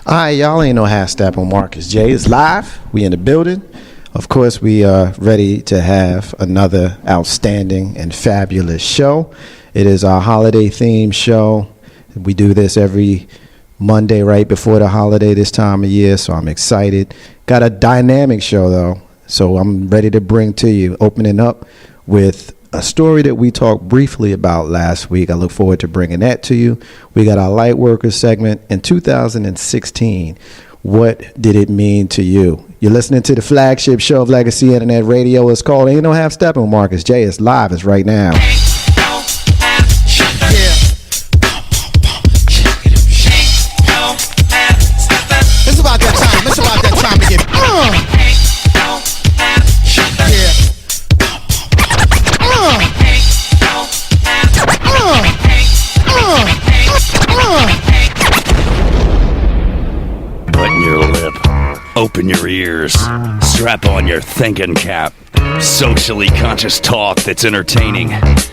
All right, y'all ain't no half step on Marcus J. It's live. We in the building. Of course, we are ready to have another outstanding and fabulous show. It is our holiday themed show. We do this every Monday right before the holiday this time of year, so I'm excited. Got a dynamic show, though, so I'm ready to bring to you, opening up with a story that we talked briefly about last week. I look forward to bringing that to you. We got our Light Workers segment in 2016. What did it mean to you? You're listening to the flagship show of Legacy Internet Radio. It's called Ain't No Half Stepping with Marcus J. It's live. It's right now. It's about that time. It's about that time to get Button your lip, open your ears, strap on your thinking cap. Socially conscious talk that's entertaining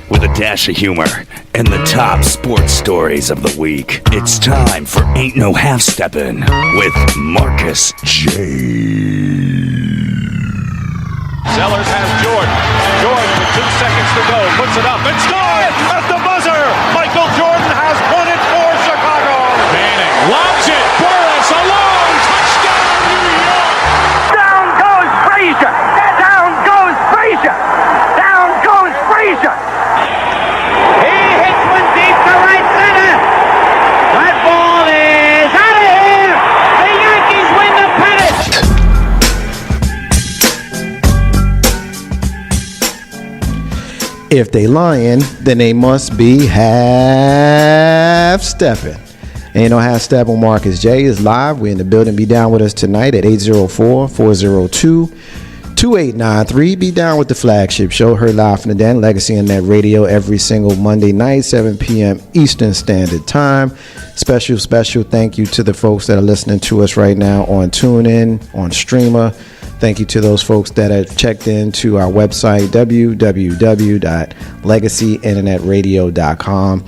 with a dash of humor and the top sports stories of the week. It's time for Ain't No Half Steppin' with Marcus J. Sellers has Jordan. Jordan with 2 seconds to go. Puts it up and scores at the buzzer. Michael Jordan has won it for Chicago. Manning lobs it. Burris alone. Touchdown, New York. Down goes Frazier. Down goes Frazier. Down goes Frazier. He hits one deep to right center. That ball is out of here. The Yankees win the pennant. If they lying, then they must be half stepping. Ain't no half step on Marcus J. is live. We're in the building. Be down with us tonight at 804-402-2893. Be down with the flagship show. Heard live from the den, Legacy Internet Radio, every single Monday night, 7 p.m. Eastern Standard Time. Special thank you to the folks that are listening to us right now on TuneIn, on Streamer. Thank you to those folks that have checked into our website, www.legacyinternetradio.com.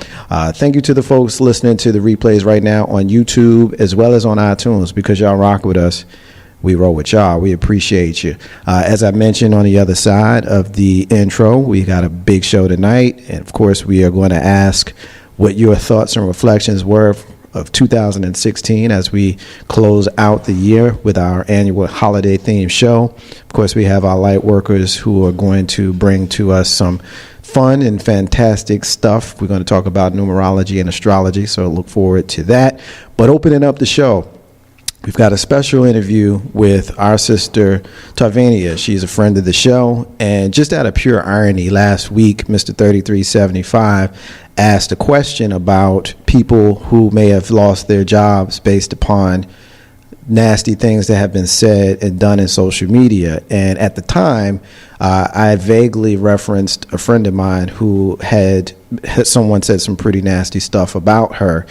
Thank you to the folks listening to the replays right now on YouTube as well as on iTunes, because y'all rock with us. We roll with y'all. We appreciate you. As I mentioned on the other side of the intro, we got a big show tonight. And, of course, we are going to ask what your thoughts and reflections were of 2016 as we close out the year with our annual holiday themed show. Of course, we have our light workers who are going to bring to us some fun and fantastic stuff. We're going to talk about numerology and astrology, so look forward to that. But opening up the show, we've got a special interview with our sister Tarvenia. She's a friend of the show, and just out of pure irony, last week Mr. 3375 asked a question about people who may have lost their jobs based upon nasty things that have been said and done in social media. And at the time, I vaguely referenced a friend of mine who had someone said some pretty nasty stuff about her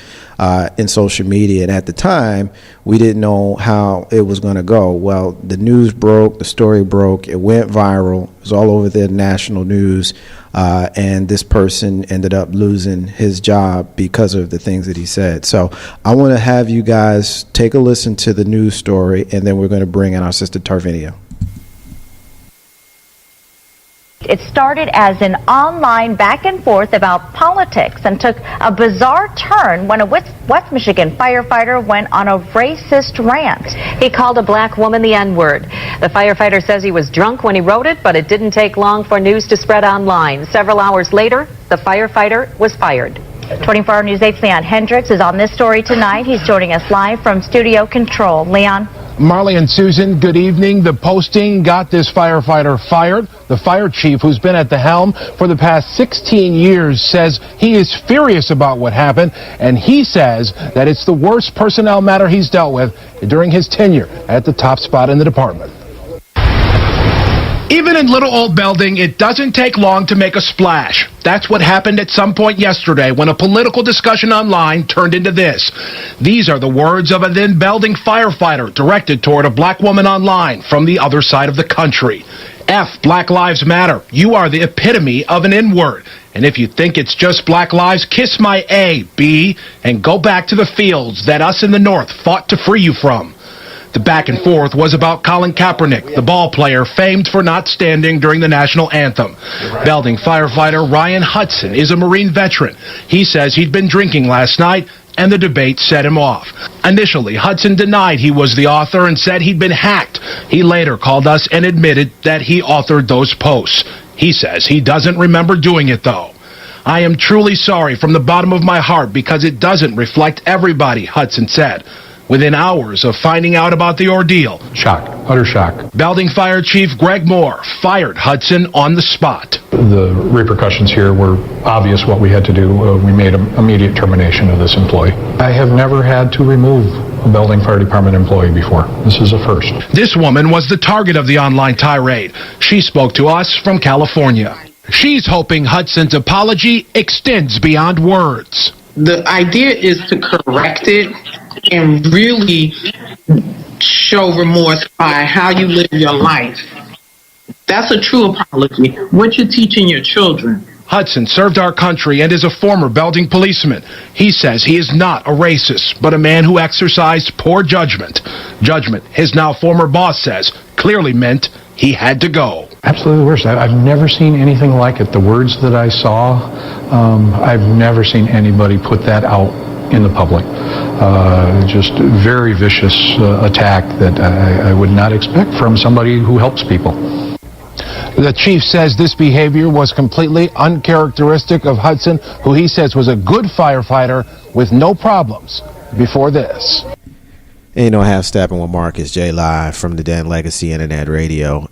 in social media. And at the time, we didn't know how it was going to go. Well, the news broke, the story broke, it went viral, it was all over the national news. And this person ended up losing his job because of the things that he said. So I want to have you guys take a listen to the news story, and then we're going to bring in our sister Tarvenia. It started as an online back and forth about politics and took a bizarre turn when a West Michigan firefighter went on a racist rant. He called a black woman the N-word. The firefighter says he was drunk when he wrote it, but it didn't take long for news to spread online. Several hours later, the firefighter was fired. 24-Hour News 8's Leon Hendricks is on this story tonight. He's joining us live from Studio Control. Leon? Marley and Susan, good evening. The posting got this firefighter fired. The fire chief, who's been at the helm for the past 16 years, says he is furious about what happened, and he says that it's the worst personnel matter he's dealt with during his tenure at the top spot in the department. Even in little old Belding, it doesn't take long to make a splash. That's what happened at some point yesterday when a political discussion online turned into this. These are the words of a then Belding firefighter directed toward a black woman online from the other side of the country. F Black Lives Matter. You are the epitome of an N-word. And if you think it's just black lives, kiss my A, B, and go back to the fields that us in the North fought to free you from. The back and forth was about Colin Kaepernick, the ball player famed for not standing during the national anthem. Belding firefighter Ryan Hudson is a Marine veteran. He says he'd been drinking last night, and the debate set him off. Initially, Hudson denied he was the author and said he'd been hacked. He later called us and admitted that he authored those posts. He says he doesn't remember doing it, though. I am truly sorry from the bottom of my heart because it doesn't reflect everybody, Hudson said. Within hours of finding out about the ordeal, shock, utter shock. Belding Fire Chief Greg Moore fired Hudson on the spot. The repercussions here were obvious what we had to do. We made an immediate termination of this employee. I have never had to remove a Belding Fire Department employee before. This is a first. This woman was the target of the online tirade. She spoke to us from California. She's hoping Hudson's apology extends beyond words. The idea is to correct it and really show remorse by how you live your life. That's a true apology. What you're teaching your children. Hudson served our country and is a former Belding policeman. He says he is not a racist, but a man who exercised poor judgment. Judgment, his now former boss says, clearly meant he had to go. Absolutely the worst. I've never seen anything like it. The words that I saw, I've never seen anybody put that out in the public. Just very vicious attack that I would not expect from somebody who helps people. The chief says this behavior was completely uncharacteristic of Hudson, who he says was a good firefighter with no problems before this. Ain't no half stepping with Marcus J live from the Dan Legacy Internet Radio.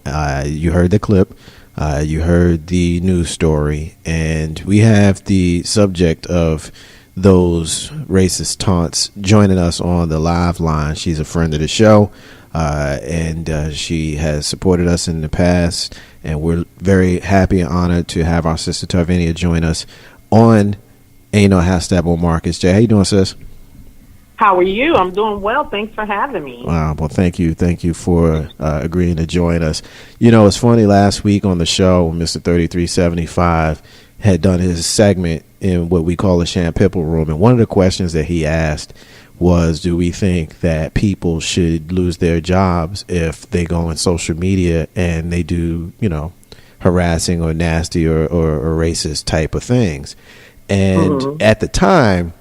You heard the clip. You heard the news story, and we have the subject of those racist taunts joining us on the live line. She's a friend of the show, and she has supported us in the past, and we're very happy and honored to have our sister Tarvenia join us on Ain't No Half Step with Marcus J. How you doing, sis? How are you? I'm doing well. Thanks for having me. Wow. Well, thank you. Thank you for agreeing to join us. You know, it's funny, last week on the show, Mr. 3375 had done his segment in what we call the Shampipple Room. And one of the questions that he asked was, do we think that people should lose their jobs if they go on social media and they do, you know, harassing or nasty or racist type of things? And at the time,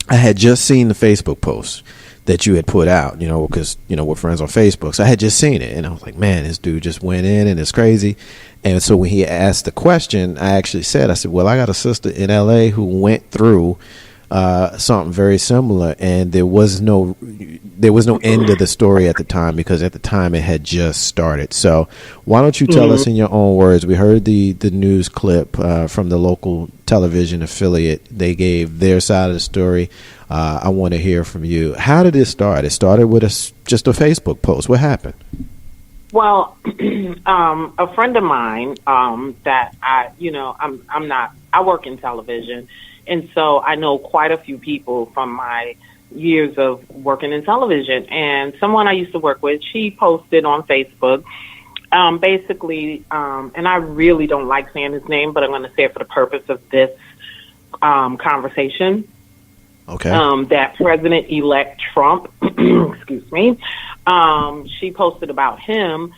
I had just seen the Facebook post that you had put out, you know, because, you know, we're friends on Facebook. So I had just seen it, and I was like, man, this dude just went in and it's crazy. And so when he asked the question, I said, well, I got a sister in LA who went through something very similar, and there was no end of the story at the time, because at the time it had just started. So why don't you tell us in your own words? We heard the news clip from the local television affiliate. They gave their side of the story. I want to hear from you. How did it start? It started with just a Facebook post. What happened? Well, a friend of mine that I work in television. And so I know quite a few people from my years of working in television. And someone I used to work with, she posted on Facebook, basically, and I really don't like saying his name, but I'm going to say it for the purpose of this conversation. Okay. That President-elect Trump, excuse me, she posted about him,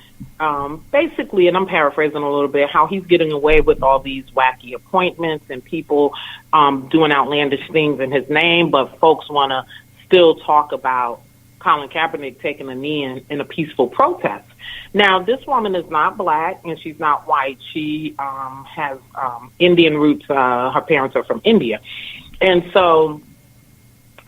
basically, and I'm paraphrasing a little bit, how he's getting away with all these wacky appointments and people doing outlandish things in his name, but folks want to still talk about Colin Kaepernick taking a knee in a peaceful protest. Now, this woman is not black and she's not white. She has Indian roots. Her parents are from India. And so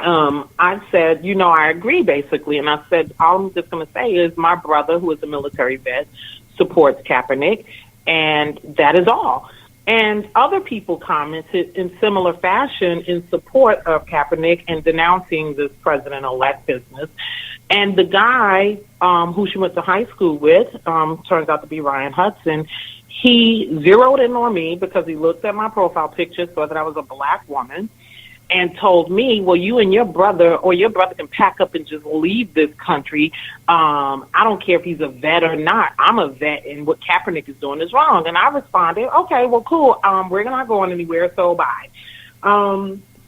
I said, I agree, basically. And I said, all I'm just going to say is my brother, who is a military vet, supports Kaepernick, and that is all. And other people commented in similar fashion in support of Kaepernick and denouncing this president-elect business. And the guy who she went to high school with, turns out to be Ryan Hudson, he zeroed in on me because he looked at my profile picture, saw that I was a black woman, and told me, well, you and your brother can pack up and just leave this country. I don't care if he's a vet or not. I'm a vet, and what Kaepernick is doing is wrong. And I responded, okay, well, cool. We're not going anywhere, so bye.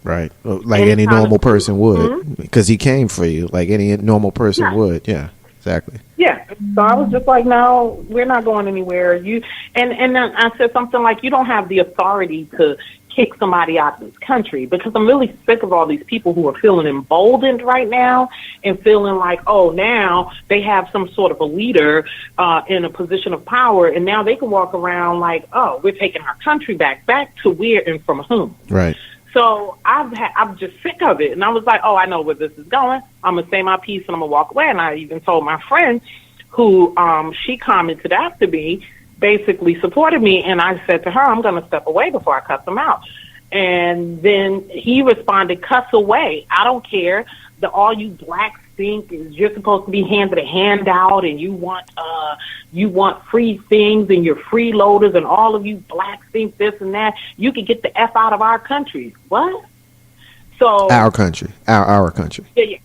Right. Like any normal person would, because he came for you, like any normal person would. Yeah, exactly. Yeah. So I was just like, no, we're not going anywhere. And then I said something like, you don't have the authority to kick somebody out of this country, because I'm really sick of all these people who are feeling emboldened right now and feeling like, oh, now they have some sort of a leader in a position of power, and now they can walk around like, oh, we're taking our country back to where and from whom. Right. So I'm just sick of it. And I was like, oh, I know where this is going. I'm going to say my piece and I'm going to walk away. And I even told my friend who she commented after me, basically supported me. And I said to her, I'm going to step away before I cuss them out. And then he responded, cuss away. I don't care. All you blacks think is you're supposed to be handed a handout, and you want free things, and you're freeloaders, and all of you blacks think this and that. You can get the F out of our country. What? So our country, our country. Yeah.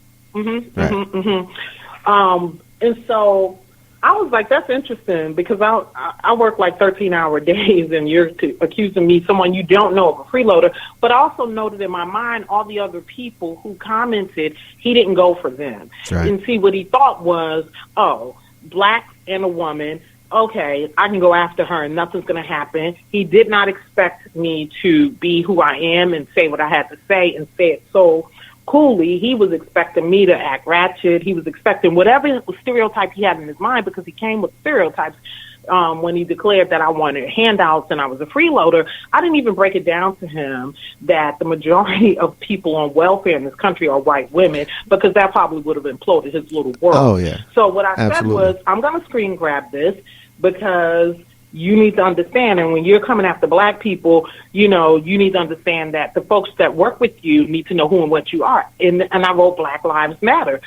And so I was like, that's interesting, because I work like 13-hour days, and you're accusing me, someone you don't know, of a freeloader. But I also noted in my mind all the other people who commented he didn't go for them. Right. And see, what he thought was, oh, black and a woman, okay, I can go after her and nothing's going to happen. He did not expect me to be who I am and say what I had to say and say it so coolly. He was expecting me to act ratchet. He was expecting whatever stereotype he had in his mind, because he came with stereotypes when he declared that I wanted handouts and I was a freeloader. I didn't even break it down to him that the majority of people on welfare in this country are white women, because that probably would have imploded his little world. Oh, yeah. So what I Absolutely. said was, I'm going to screen grab this, because you need to understand, and when you're coming after black people, you need to understand that the folks that work with you need to know who and what you are. And I wrote Black Lives Matter.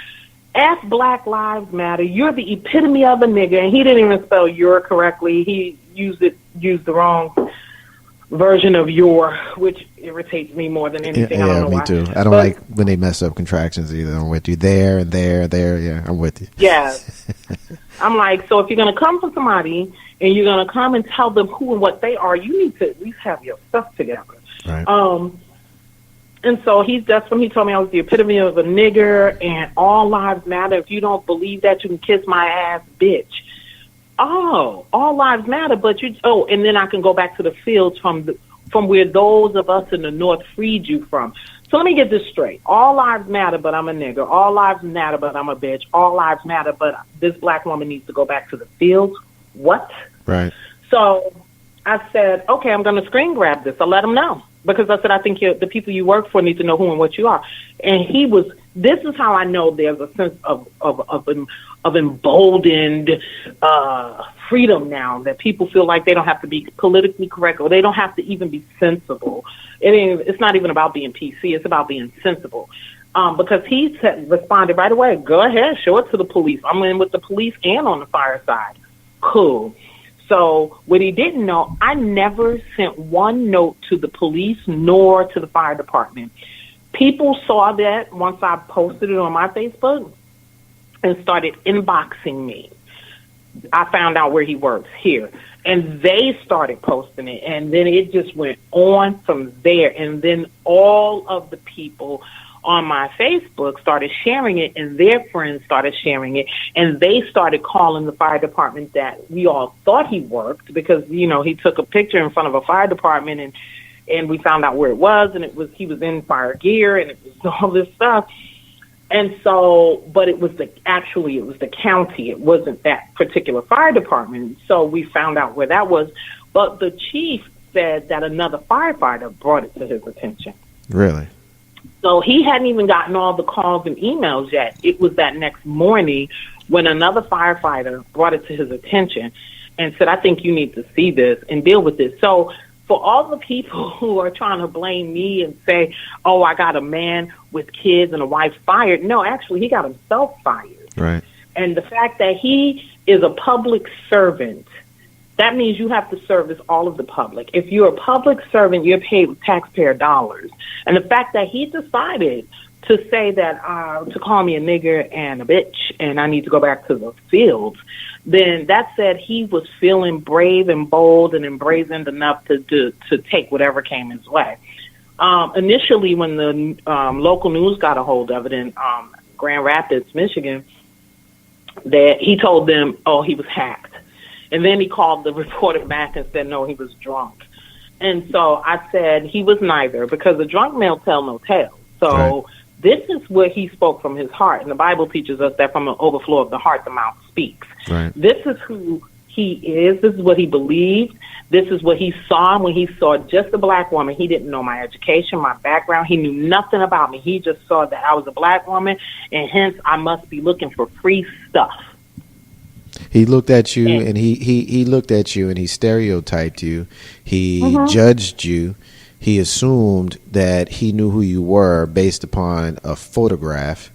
F Black Lives Matter. You're the epitome of a nigga. And he didn't even spell your correctly. He used the wrong version of your, which irritates me more than anything. I don't know me why. too. I don't like when they mess up contractions either. I'm with you there and there. Yeah, I'm with you. Yeah. I'm like, so if you're going to come for somebody and you're going to come and tell them who and what they are, you need to at least have your stuff together. Right. And so that's when he told me I was the epitome of a nigger and all lives matter. If you don't believe that, you can kiss my ass, bitch. Oh, all lives matter, but and then I can go back to the fields from where those of us in the North freed you from. So let me get this straight. All lives matter, but I'm a nigger. All lives matter, but I'm a bitch. All lives matter, but this black woman needs to go back to the fields. What? Right. So I said, okay, I'm going to screen grab this. I'll let him know. Because I said, I think the people you work for need to know who and what you are. And this is how I know there's a sense of emboldened freedom now, that people feel like they don't have to be politically correct, or they don't have to even be sensible. It's not even about being PC. It's about being sensible. Because he responded right away, go ahead, show it to the police. I'm in with the police and on the fire side. Cool. So what he didn't know, I never sent one note to the police nor to the fire department. People saw that once I posted it on my Facebook and started inboxing me. I found out where he works here. And they started posting it. And then it just went on from there. And then all of the people on my Facebook started sharing it, and their friends started sharing it, and they started calling the fire department that we all thought he worked, because he took a picture in front of a fire department, and we found out where it was, and he was in fire gear, and it was all this stuff. And so, but it was the county. It wasn't that particular fire department. So we found out where that was. But the chief said that another firefighter brought it to his attention. Really? So he hadn't even gotten all the calls and emails yet. It was that next morning when another firefighter brought it to his attention and said, I think you need to see this and deal with this. So for all the people who are trying to blame me and say, oh, I got a man with kids and a wife fired. No, actually, he got himself fired. Right. And the fact that he is a public servant that means you have to service all of the public. If you're a public servant, you're paid with taxpayer dollars. And the fact that he decided to say that, to call me a nigger and a bitch and I need to go back to the fields, then that said he was feeling brave and bold and embrazened enough to take whatever came his way. Initially, when the local news got a hold of it in Grand Rapids, Michigan, that he told them, oh, he was hacked. And then he called the reporter back and said, no, he was drunk. And so I said he was neither, because a drunk man tell no tale. So this is where he spoke from his heart. And the Bible teaches us that from an overflow of the heart, the mouth speaks. Right. This is who he is. This is what he believed. This is what he saw when he saw just a black woman. He didn't know my education, my background. He knew nothing about me. He just saw that I was a black woman, and hence I must be looking for free stuff. He looked at you, and he looked at you, and he stereotyped you. He judged you. He assumed that he knew who you were based upon a photograph,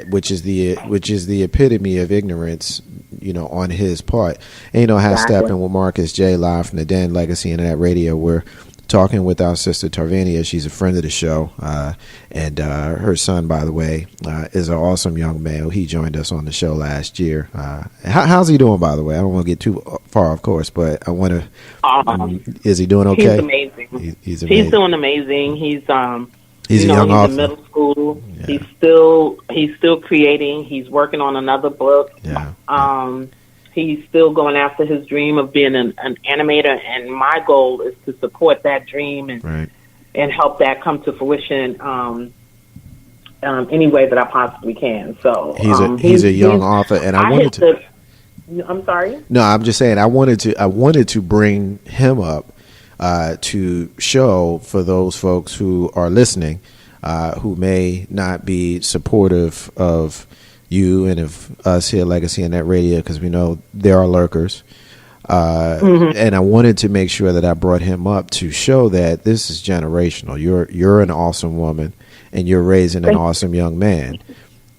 which is the epitome of ignorance, on his part. And half stepping with Marcus J. live from the Den, Legacy Internet Radio. We're talking with our sister Tarvenia. She's a friend of the show, and her son, by the way, is an awesome young man. He joined us on the show last year. How's he doing, by the way? I don't want to get too far, of course, but I want to. Is he doing okay? He's amazing. He's amazing. He's doing amazing. He's a young author. In middle school. Yeah. He's still creating. He's working on another book. Yeah. He's still going after his dream of being an animator, and my goal is to support that dream and help that come to fruition any way that I possibly can. So he's a young author, and I wanted to. I'm sorry. No, I'm just saying I wanted to bring him up to show for those folks who are listening, who may not be supportive of you and of us here at Legacy Internet Radio, because we know there are lurkers. And I wanted to make sure that I brought him up to show that this is generational. You're an awesome woman, and you're raising an awesome young man.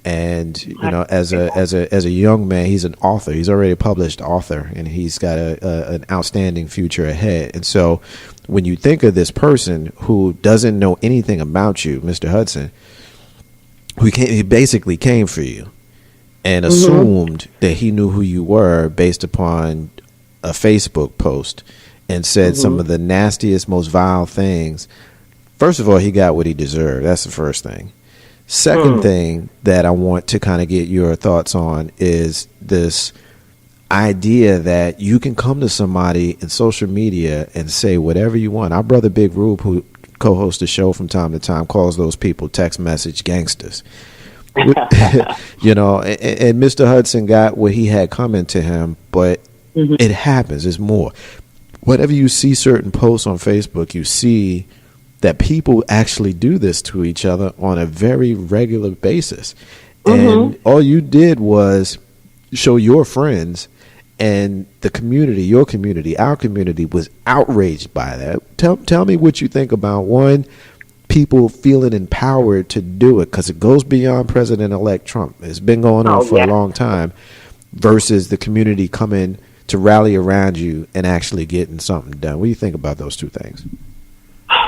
And as a young man, he's an author. He's already a published author, and he's got an outstanding future ahead. And so, when you think of this person who doesn't know anything about you, Mr. Hudson, he basically came for you and assumed that he knew who you were based upon a Facebook post and said some of the nastiest, most vile things. First of all, he got what he deserved. That's the first thing. Second thing that I want to kind of get your thoughts on is this idea that you can come to somebody in social media and say whatever you want. Our brother Big Rube, who co-hosts the show from time to time, calls those people text message gangsters. And Mr. Hudson got what he had coming to him, but it happens. It's more. Whenever you see certain posts on Facebook, you see that people actually do this to each other on a very regular basis. And all you did was show your friends, and the community, your community, our community, was outraged by that. Tell me what you think about, one, people feeling empowered to do it, because it goes beyond President-elect Trump. It's been going on for a long time, versus the community coming to rally around you and actually getting something done. What do you think about those two things?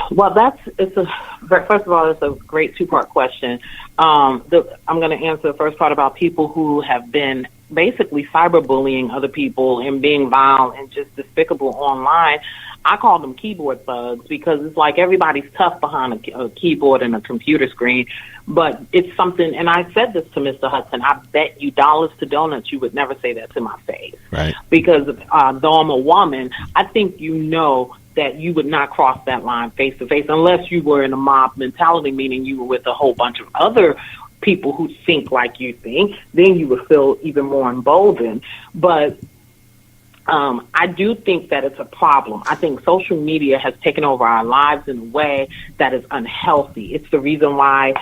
Well, first of all, it's a great two-part question. I'm going to answer the first part about people who have been basically cyberbullying other people and being vile and just despicable online. I call them keyboard thugs, because it's like everybody's tough behind a keyboard and a computer screen, but it's something, and I said this to Mr. Hudson, I bet you dollars to donuts you would never say that to my face. Right. Because though I'm a woman, I think that you would not cross that line face to face unless you were in a mob mentality, meaning you were with a whole bunch of other people who think like you think. Then you would feel even more emboldened. But I do think that it's a problem. I think social media has taken over our lives in a way that is unhealthy. It's the reason why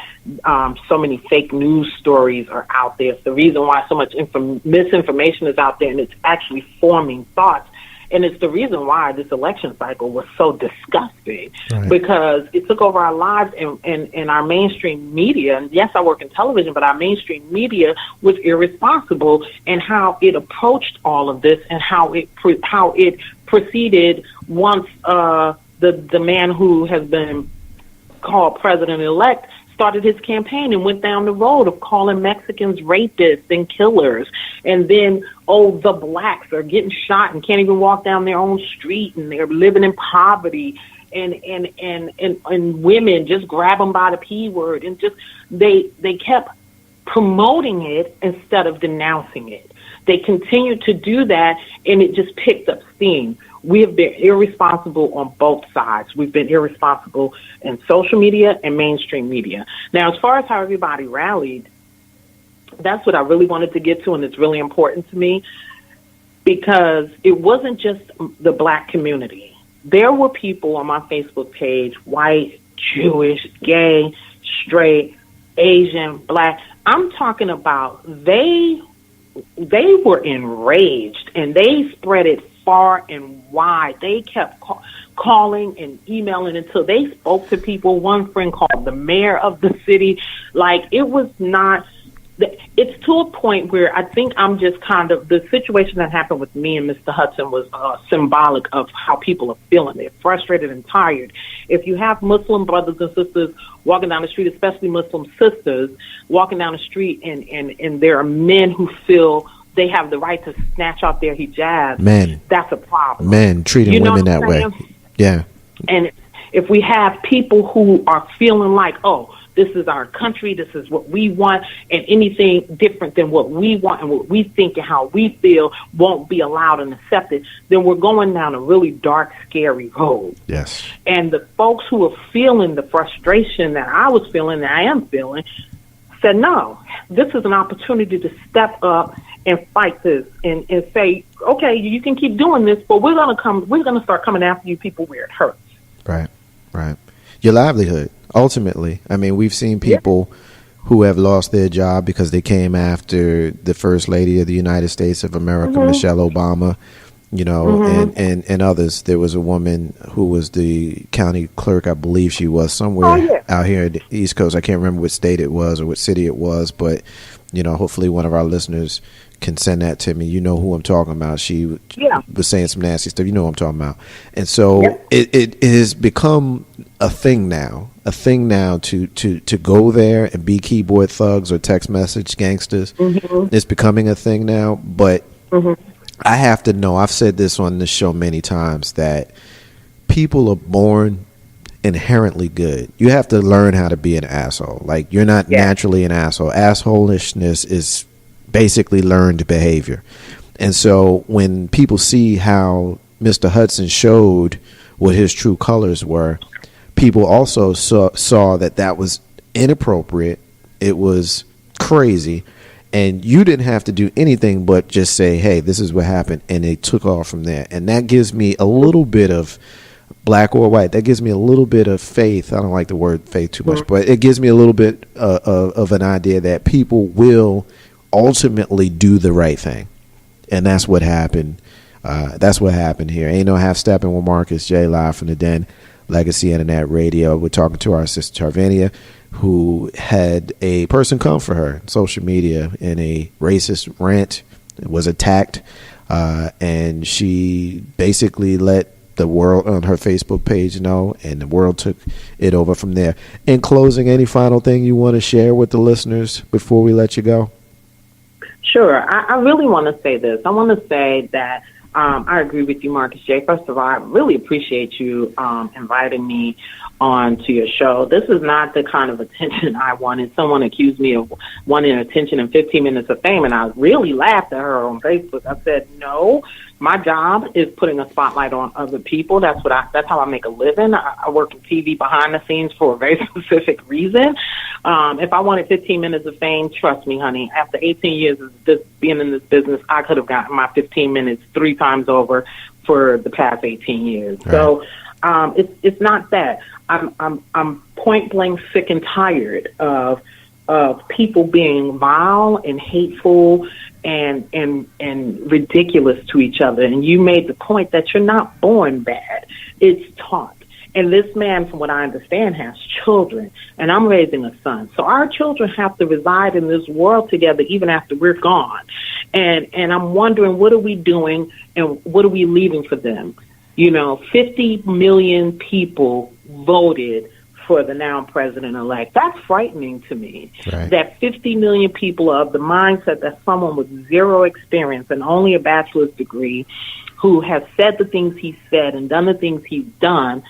so many fake news stories are out there. It's the reason why so much misinformation is out there, and it's actually forming thoughts. And it's the reason why this election cycle was so disgusting, Right. because it took over our lives, and our mainstream media, and yes, I work in television, but our mainstream media was irresponsible in how it approached all of this and how it proceeded once the man who has been called president-elect started his campaign and went down the road of calling Mexicans rapists and killers. And then, the blacks are getting shot and can't even walk down their own street, and they're living in poverty. And women just grab them by the P word, and just they kept promoting it instead of denouncing it. They continued to do that, and it just picked up steam. We have been irresponsible on both sides. We've been irresponsible in social media and mainstream media. Now, as far as how everybody rallied, that's what I really wanted to get to, and it's really important to me, because it wasn't just the black community. There were people on my Facebook page, white, Jewish, gay, straight, Asian, black. I'm talking about they were enraged, and they spread it far and wide. They kept calling and emailing until they spoke to people. One friend called the mayor of the city. Like, it was not, it's to a point where I think I'm just kind of, the situation that happened with me and Mr. Hudson was symbolic of how people are feeling. They're frustrated and tired. If you have Muslim brothers and sisters walking down the street, especially Muslim sisters walking down the street, and there are men who feel they have the right to snatch off their hijab, Men. that's a problem. Men treating women that way. Yeah. And if we have people who are feeling like, this is our country, this is what we want, and anything different than what we want and what we think and how we feel won't be allowed and accepted, then we're going down a really dark, scary road. Yes. And the folks who are feeling the frustration that I was feeling, that I am feeling, said, no, this is an opportunity to step up and fight this and say, okay, you can keep doing this, but we're gonna start coming after you people where it hurts. Right. Your livelihood, ultimately. I mean, we've seen people who have lost their job because they came after the First Lady of the United States of America, Michelle Obama, and others. There was a woman who was the county clerk, I believe she was, somewhere out here in the East Coast. I can't remember what state it was or what city it was, but hopefully one of our listeners can send that to me. You know who I'm talking about. She was saying some nasty stuff. You know what I'm talking about. And so it has become a thing now to go there and be keyboard thugs or text message gangsters. It's becoming a thing now. But I have to know, I've said this on this show many times, that people are born inherently good. You have to learn how to be an asshole. Like, you're not naturally an asshole. Assholishness is basically learned behavior. And so when people see how Mr. Hudson showed what his true colors were, people also saw that was inappropriate. It was crazy. And you didn't have to do anything but just say, hey, this is what happened. And they took off from there. And that gives me a little bit of, black or white, that gives me a little bit of faith. I don't like the word faith too much, but it gives me a little bit of an idea that people will ultimately do the right thing. And that's what happened. That's what happened here. Ain't no half stepping with Marcus J, live from the Den, Legacy Internet Radio. We're talking to our sister Tarvenia, who had a person come for her on social media in a racist rant, was attacked, and she basically let the world on her Facebook page know, and the world took it over from there. In closing, any final thing you want to share with the listeners before we let you go? Sure. I really want to say this. I want to say that I agree with you, Marcus J. First of all, I really appreciate you inviting me on to your show. This is not the kind of attention I wanted. Someone accused me of wanting attention in 15 minutes of fame, and I really laughed at her on Facebook. I said, no, my job is putting a spotlight on other people. That's how I make a living. I work in TV behind the scenes for a very specific reason. If I wanted 15 minutes of fame, trust me, honey, after 18 years of being in this business, I could have gotten my 15 minutes 3 times over for the past 18 years. Right. So it's not that. I'm point blank sick and tired of people being vile and hateful and ridiculous to each other. And you made the point that you're not born bad. It's taught. And this man, from what I understand, has children, and I'm raising a son. So our children have to reside in this world together even after we're gone. And I'm wondering, what are we doing and what are we leaving for them? 50 million people voted for the now president-elect. That's frightening to me. Right. That 50 million people are of the mindset that someone with zero experience and only a bachelor's degree, who has said the things he said and done the things he's done,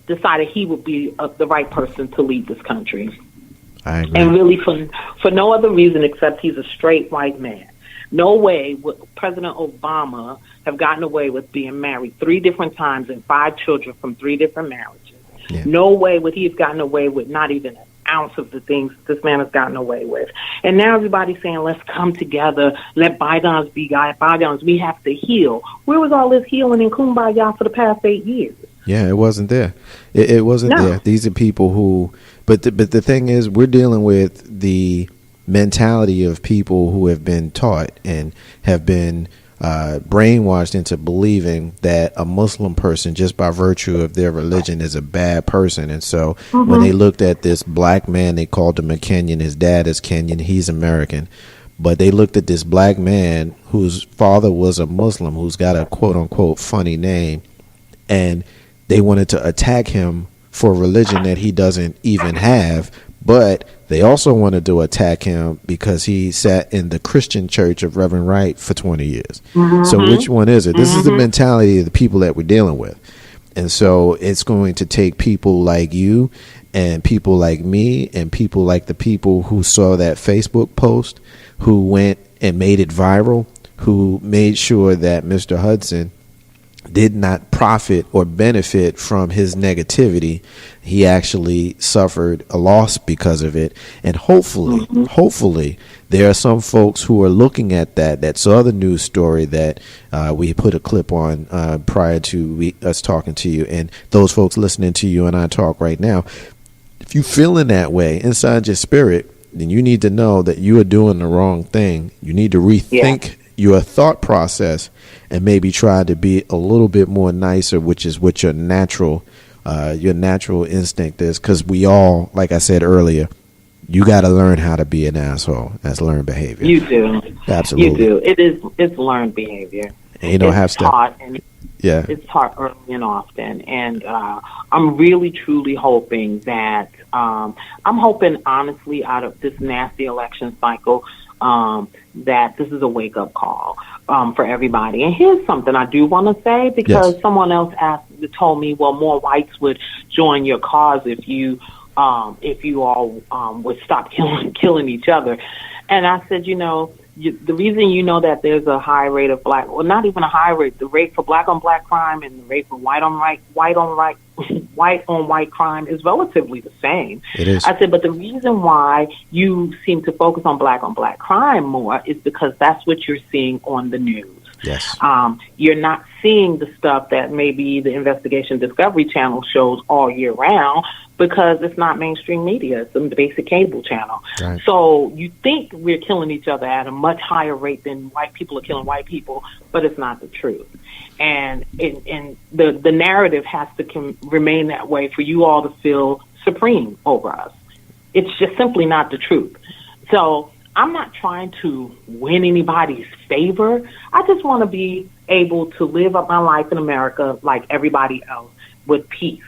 decided he would be the right person to lead this country. I agree. And really for no other reason except he's a straight white man. No way would President Obama have gotten away with being married 3 different times and 5 children from 3 different marriages. Yeah. No way would he have gotten away with not even an ounce of the things this man has gotten away with. And now everybody's saying, let's come together, let bygones be bygones. We have to heal. Where was all this healing and kumbaya for the past 8 years? Yeah, it wasn't there. It wasn't there. These are people who, but the thing is, we're dealing with the mentality of people who have been taught and have been brainwashed into believing that a Muslim person, just by virtue of their religion, is a bad person. And so when they looked at this black man, they called him a Kenyan. His dad is Kenyan. He's American. But they looked at this black man whose father was a Muslim, who's got a quote unquote funny name, and they wanted to attack him for a religion that he doesn't even have. But they also wanted to attack him because he sat in the Christian church of Reverend Wright for 20 years. So which one is it? This is the mentality of the people that we're dealing with. And so it's going to take people like you and people like me and people like the people who saw that Facebook post, who went and made it viral, who made sure that Mr. Hudson did not profit or benefit from his negativity. He actually suffered a loss because of it. And hopefully there are some folks who are looking at that saw the news story that we put a clip on prior to us talking to you, and those folks listening to you and I talk right now. If you feeling that way inside your spirit, then you need to know that you are doing the wrong thing. You need to rethink your thought process and maybe try to be a little bit more nicer, which is what your natural instinct is. Because we all, like I said earlier, you got to learn how to be an asshole. That's learned behavior. You do. Absolutely. You do. It's learned behavior. And you don't have to. It's taught early and often. And I'm really, truly hoping that, I'm hoping, honestly, out of this nasty election cycle, that this is a wake-up call for everybody. And here's something I do want to say, because someone else told me, well, more whites would join your cause if you all would stop killing each other. And I said, the reason that there's a high rate of not even a high rate, the rate for black on black crime and the rate for white on white crime is relatively the same. It is. I said, but the reason why you seem to focus on black crime more is because that's what you're seeing on the news. Yes. You're not seeing the stuff that maybe the Investigation Discovery Channel shows all year round, because it's not mainstream media. It's a basic cable channel. Right. So you think we're killing each other at a much higher rate than white people are killing white people, but it's not the truth. And the narrative has to remain that way for you all to feel supreme over us. It's just simply not the truth. So I'm not trying to win anybody's favor. I just want to be able to live up my life in America like everybody else, with peace.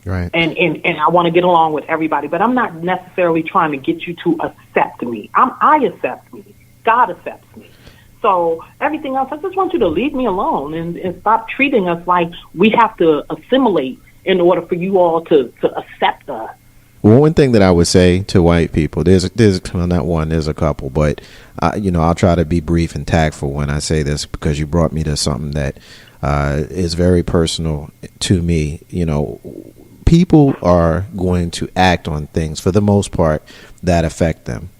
Right. And I want to get along with everybody, but I'm not necessarily trying to get you to accept me. I accept me. God accepts me. So everything else, I just want you to leave me alone and stop treating us like we have to assimilate in order for you all to accept us. Well, one thing that I would say to white people, there's not one, there's a couple, but I'll try to be brief and tactful when I say this, because you brought me to something that is very personal to me. People are going to act on things, for the most part, that affect them.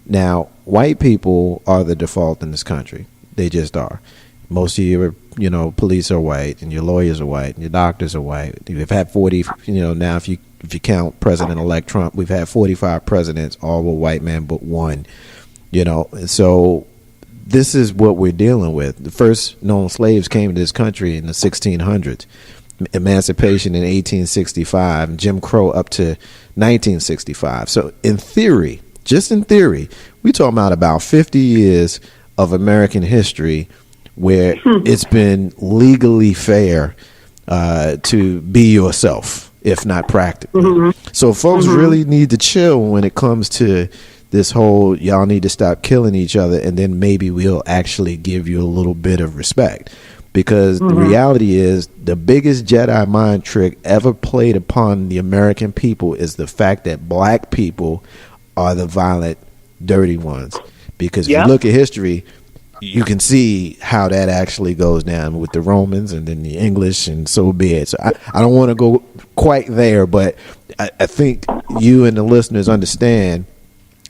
Now, white people are the default in this country. They just are. Most of your, police are white, and your lawyers are white, and your doctors are white. We've had 40, now if you count President-elect Trump, we've had 45 presidents, all were white men but one. So this is what we're dealing with. The first known slaves came to this country in the 1600s. Emancipation in 1865, Jim Crow up to 1965. So in theory, just in theory, we're talking about 50 years of American history where it's been legally fair to be yourself, if not practically. So folks really need to chill when it comes to this whole y'all need to stop killing each other, and then maybe we'll actually give you a little bit of respect. Because the reality is the biggest Jedi mind trick ever played upon the American people is the fact that black people are the violent, dirty ones. Because if you look at history, you can see how that actually goes down with the Romans and then the English, and so be it. So I don't want to go quite there, but I think you and the listeners understand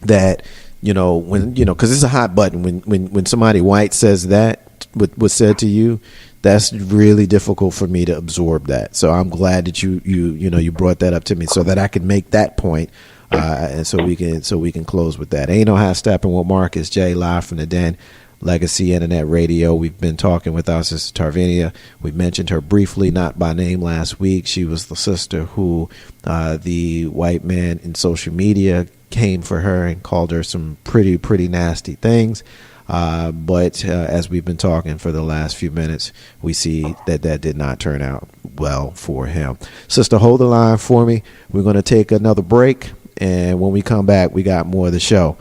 that, because it's a hot button when somebody white says that, what said to you, that's really difficult for me to absorb that. So I'm glad that you brought that up to me so that I can make that point, and so we can close with that. Ain't no half stepping with Marcus J, live from the den, Legacy Internet Radio. We've been talking with our sister Tarvenia. We mentioned her briefly, not by name, last week. She was the sister who the white man in social media came for her and called her some pretty nasty things. But as we've been talking for the last few minutes, we see that did not turn out well for him. Sister, hold the line for me. We're going to take another break, and when we come back, we got more of the show.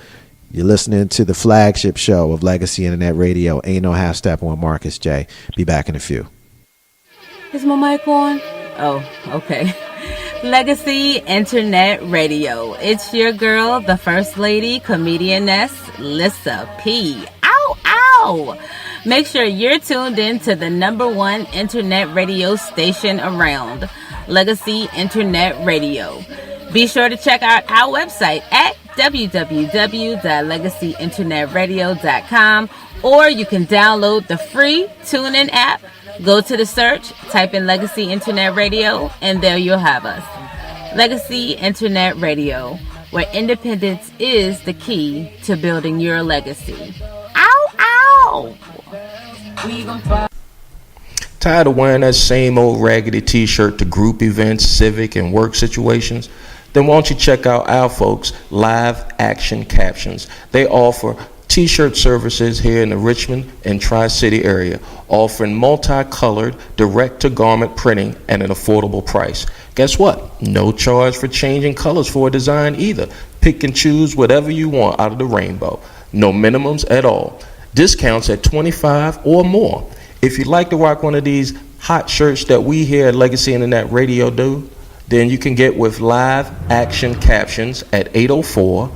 You're listening to the flagship show of Legacy Internet Radio. Ain't no half step on Marcus J. Be back in a few. Is my mic on? Oh, okay. Legacy Internet Radio. It's your girl, the First Lady, comedianess, Lissa P. Ow, ow! Make sure you're tuned in to the #1 internet radio station around, Legacy Internet Radio. Be sure to check out our website at www.legacyinternetradio.com, or you can download the free TuneIn app. Go to the search, type in Legacy Internet Radio, and there you'll have us. Legacy Internet Radio, where independence is the key to building your legacy. Ow, ow! Tired of wearing that same old raggedy t-shirt to group events, civic, and work situations? Then why don't you check out our folks, Live Action Captions. They offer t-shirt services here in the Richmond and Tri-City area, offering multicolored direct-to-garment printing at an affordable price. Guess what? No charge for changing colors for a design either. Pick and choose whatever you want out of the rainbow. No minimums at all. Discounts at 25 or more. If you'd like to rock one of these hot shirts that we here at Legacy Internet Radio do, then you can get with Live Action Captions at 804